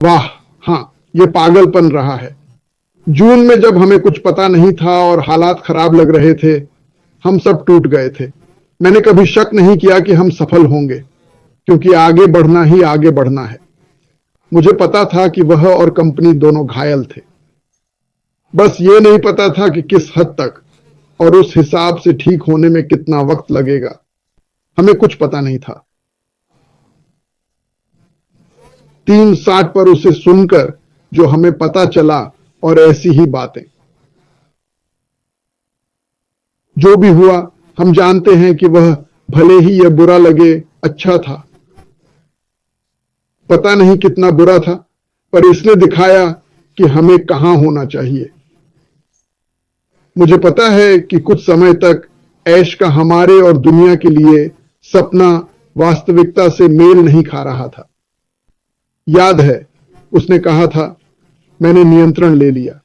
वाह, हाँ, ये पागलपन रहा है। जून में जब हमें कुछ पता नहीं था और हालात खराब लग रहे थे, हम सब टूट गए थे। मैंने कभी शक नहीं किया कि हम सफल होंगे, क्योंकि आगे बढ़ना ही आगे बढ़ना है। मुझे पता था कि वह और कंपनी दोनों घायल थे। बस ये नहीं पता था कि किस हद तक और उस हिसाब से ठीक होने में कितना वक्त लगेगा। हमें कुछ पता नहीं था। 3:60 पर उसे सुनकर जो हमें पता चला, और ऐसी ही बातें। जो भी हुआ, हम जानते हैं कि वह, भले ही यह बुरा लगे, अच्छा था। पता नहीं कितना बुरा था, पर इसने दिखाया कि हमें कहां होना चाहिए। मुझे पता है कि कुछ समय तक ऐश का हमारे और दुनिया के लिए सपना वास्तविकता से मेल नहीं खा रहा था। याद है, उसने कहा था, मैंने नियंत्रण ले लिया,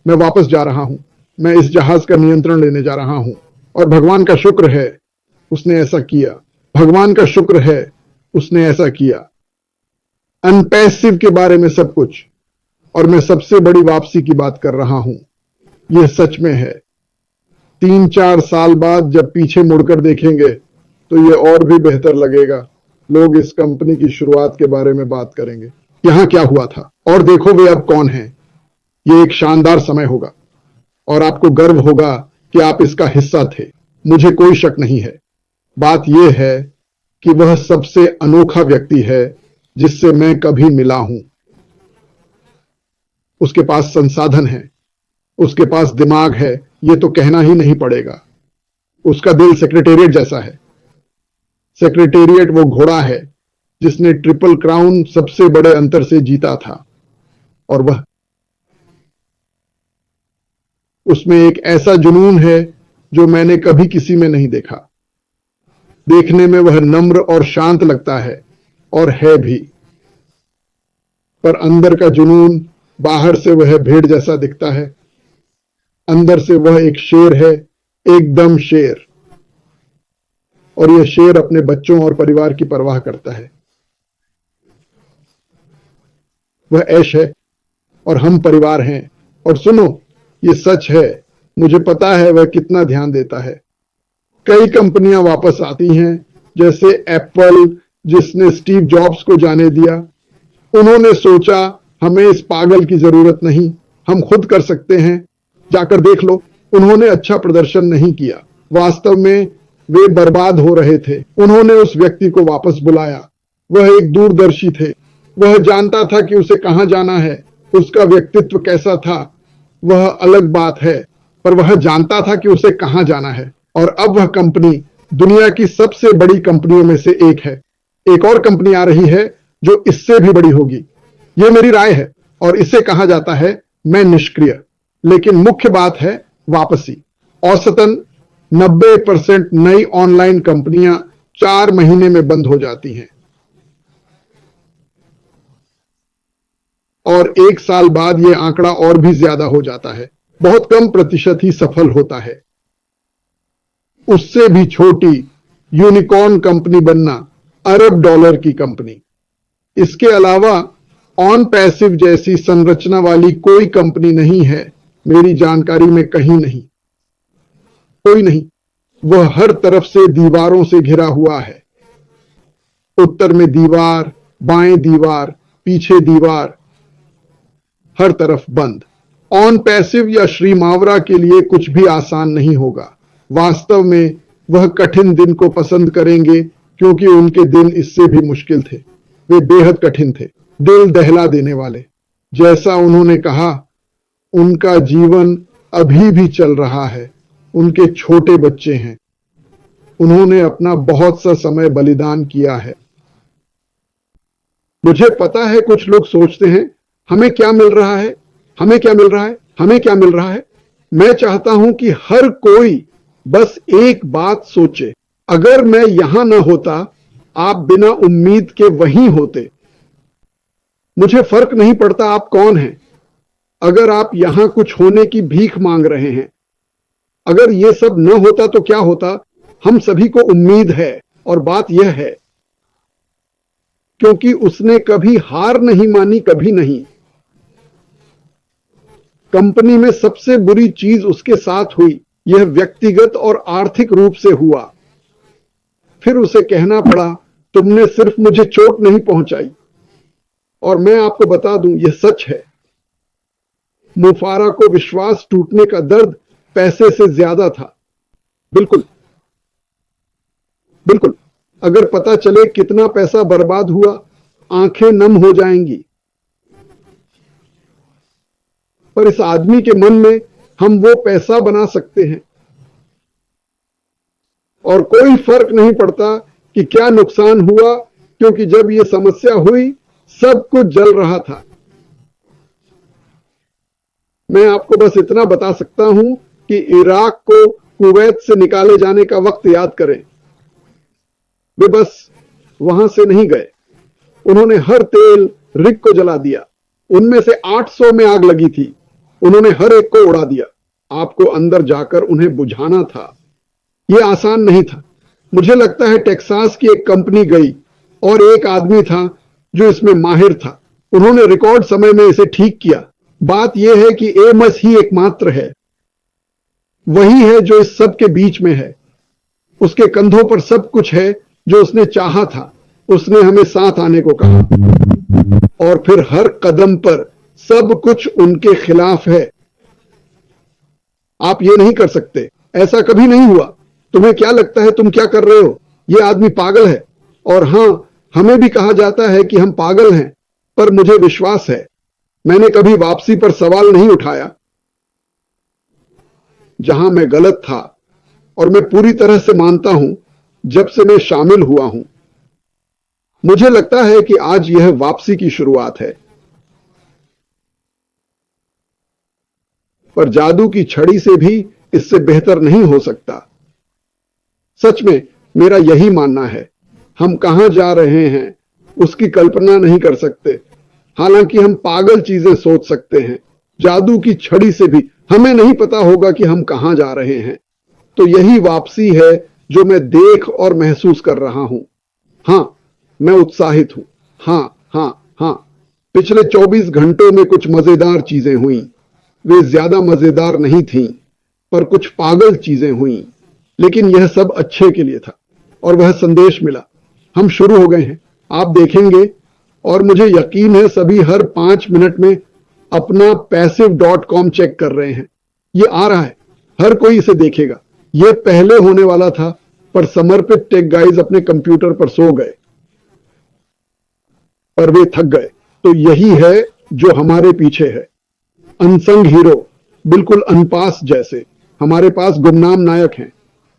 मैं वापस जा रहा हूं, मैं इस जहाज का नियंत्रण लेने जा रहा हूं। और भगवान का शुक्र है उसने ऐसा किया। भगवान का शुक्र है उसने ऐसा किया। अनपैसिव के बारे में सब कुछ, और मैं सबसे बड़ी वापसी की बात कर रहा हूं। यह सच में है। 3-4 साल बाद जब पीछे मुड़कर देखेंगे तो यह और भी बेहतर लगेगा। लोग इस कंपनी की शुरुआत के बारे में बात करेंगे, यहां क्या हुआ था, और देखो वे अब कौन हैं। यह एक शानदार समय होगा और आपको गर्व होगा कि आप इसका हिस्सा थे। मुझे कोई शक नहीं है। बात यह है कि वह सबसे अनोखा व्यक्ति है जिससे मैं कभी मिला हूं। उसके पास संसाधन है, उसके पास दिमाग है, यह तो कहना ही नहीं पड़ेगा। उसका दिल सेक्रेटेरिएट जैसा है। सेक्रेटेरिएट वो घोड़ा है जिसने ट्रिपल क्राउन सबसे बड़े अंतर से जीता था, और वह, उसमें एक ऐसा जुनून है जो मैंने कभी किसी में नहीं देखा। देखने में वह नम्र और शांत लगता है, और है भी, पर अंदर का जुनून, बाहर से वह भेड़ जैसा दिखता है, अंदर से वह एक शेर है, एकदम शेर। और यह शेर अपने बच्चों और परिवार की परवाह करता है। वह ऐश है और हम परिवार हैं। और सुनो, ये सच है, मुझे पता है वह कितना ध्यान देता है। कई कंपनियां वापस आती हैं, जैसे एप्पल, जिसने स्टीव जॉब्स को जाने दिया। उन्होंने सोचा, हमें इस पागल की जरूरत नहीं, हम खुद कर सकते हैं। जाकर देख लो, उन्होंने अच्छा प्रदर्शन नहीं किया। वास्तव में वे बर्बाद हो रहे थे। उन्होंने उस व्यक्ति को वापस बुलाया। वह एक दूरदर्शी थे। वह जानता था कि उसे कहां जाना है। उसका व्यक्तित्व कैसा था वह अलग बात है, पर वह जानता था कि उसे कहां जाना है। और अब वह कंपनी दुनिया की सबसे बड़ी कंपनियों में से एक है। एक और कंपनी आ रही है जो इससे भी बड़ी होगी। यह मेरी राय है, और इसे कहा जाता है मैं निष्क्रिय। लेकिन मुख्य बात है वापसी। औसतन 90% नई ऑनलाइन कंपनियां 4 महीने में बंद हो जाती हैं, और 1 साल बाद यह आंकड़ा और भी ज्यादा हो जाता है। बहुत कम प्रतिशत ही सफल होता है। उससे भी छोटी यूनिकॉर्न कंपनी बनना, अरब डॉलर की कंपनी। इसके अलावा ऑन पैसिव जैसी संरचना वाली कोई कंपनी नहीं है मेरी जानकारी में, कहीं नहीं, कोई नहीं। वह हर तरफ से दीवारों से घिरा हुआ है। उत्तर में दीवार, बाएं दीवार, पीछे दीवार, हर तरफ बंद। ऑन पैसिव या श्री मावरा के लिए कुछ भी आसान नहीं होगा। वास्तव में वह कठिन दिन को पसंद करेंगे, क्योंकि उनके दिन इससे भी मुश्किल थे। वे बेहद कठिन थे, दिल दहला देने वाले। जैसा उन्होंने कहा, उनका जीवन अभी भी चल रहा है। उनके छोटे बच्चे हैं। उन्होंने अपना बहुत सा समय बलिदान किया है। मुझे पता है कुछ लोग सोचते हैं, हमें क्या मिल रहा है, हमें क्या मिल रहा है, हमें क्या मिल रहा है। मैं चाहता हूं कि हर कोई बस एक बात सोचे, अगर मैं यहां न होता, आप बिना उम्मीद के वहीं होते। मुझे फर्क नहीं पड़ता आप कौन हैं। अगर आप यहां कुछ होने की भीख मांग रहे हैं, अगर ये सब न होता तो क्या होता। हम सभी को उम्मीद है, और बात यह है, क्योंकि उसने कभी हार नहीं मानी, कभी नहीं। कंपनी में सबसे बुरी चीज उसके साथ हुई, यह व्यक्तिगत और आर्थिक रूप से हुआ। फिर उसे कहना पड़ा, तुमने सिर्फ मुझे चोट नहीं पहुंचाई। और मैं आपको बता दूं, यह सच है। मुफारा को विश्वास टूटने का दर्द पैसे से ज्यादा था। बिल्कुल बिल्कुल, अगर पता चले कितना पैसा बर्बाद हुआ, आंखें नम हो जाएंगी। पर इस आदमी के मन में हम वो पैसा बना सकते हैं, और कोई फर्क नहीं पड़ता कि क्या नुकसान हुआ, क्योंकि जब ये समस्या हुई सब कुछ जल रहा था। मैं आपको बस इतना बता सकता हूं कि इराक को कुवैत से निकाले जाने का वक्त याद करें। वे बस वहां से नहीं गए, उन्होंने हर तेल रिग को जला दिया। उनमें से 800 में आग लगी थी, उन्होंने हर एक को उड़ा दिया। आपको अंदर जाकर उन्हें बुझाना था। यह आसान नहीं था। मुझे लगता है टेक्सास की एक कंपनी गई और एक आदमी था जो इसमें माहिर था। उन्होंने रिकॉर्ड समय में इसे ठीक किया। बात यह है कि एमस ही एकमात्र है, वही है जो इस सब के बीच में है। उसके कंधों पर सब कुछ है जो उसने चाहा था। उसने हमें साथ आने को कहा, और फिर हर कदम पर सब कुछ उनके खिलाफ है। आप ये नहीं कर सकते, ऐसा कभी नहीं हुआ। तुम्हें क्या लगता है तुम क्या कर रहे हो? यह आदमी पागल है। और हां, हमें भी कहा जाता है कि हम पागल हैं, पर मुझे विश्वास है, मैंने कभी वापसी पर सवाल नहीं उठाया। जहां मैं गलत था, और मैं पूरी तरह से मानता हूं जब से मैं शामिल हुआ हूं। मुझे लगता है कि आज यह वापसी की शुरुआत है। पर जादू की छड़ी से भी इससे बेहतर नहीं हो सकता। सच में मेरा यही मानना है। हम कहां जा रहे हैं उसकी कल्पना नहीं कर सकते। हालांकि हम पागल चीजें सोच सकते हैं। जादू की छड़ी से भी हमें नहीं पता होगा कि हम कहां जा रहे हैं। तो यही वापसी है जो मैं देख और महसूस कर रहा हूं। हां, मैं उत्साहित हूं। हां हां हां, पिछले 24 घंटों में कुछ मजेदार चीजें हुई। वे ज्यादा मजेदार नहीं थीं, पर कुछ पागल चीजें हुई। लेकिन यह सब अच्छे के लिए था, और वह संदेश मिला। हम शुरू हो गए हैं, आप देखेंगे। और मुझे यकीन है सभी हर 5 मिनट में अपना passive.com चेक कर रहे हैं। यह आ रहा है, हर कोई इसे देखेगा। यह पहले होने वाला था, पर समर्पित टेक गाइज अपने कंप्यूटर पर सो गए, पर वे थक गए। तो यही है जो हमारे पीछे है। अनसंग हीरो, बिल्कुल अनपास जैसे। हमारे पास गुमनाम नायक हैं।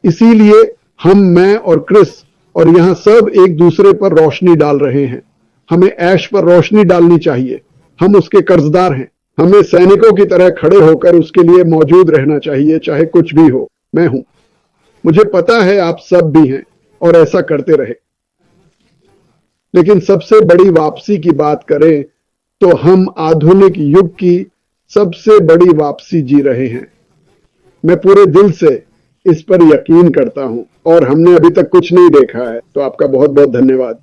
इसीलिए मैं और क्रिस और यहां सब एक दूसरे पर रोशनी डाल रहे हैं। हमें ऐश पर रोशनी डालनी चाहिए। हम उसके कर्जदार हैं। हमें सैनिकों की तरह खड़े होकर उसके लिए मौजूद रहना चाहिए, चाहे कुछ भी हो। मैं हूं। मुझे पता है आप सब भी हैं, और ऐसा करते रहे। लेकिन सबसे बड़ी वापसी की बात करें तो हम आधुनिक युग की सबसे बड़ी वापसी जी रहे हैं। मैं पूरे दिल से इस पर यकीन करता हूं, और हमने अभी तक कुछ नहीं देखा है। तो आपका बहुत बहुत धन्यवाद।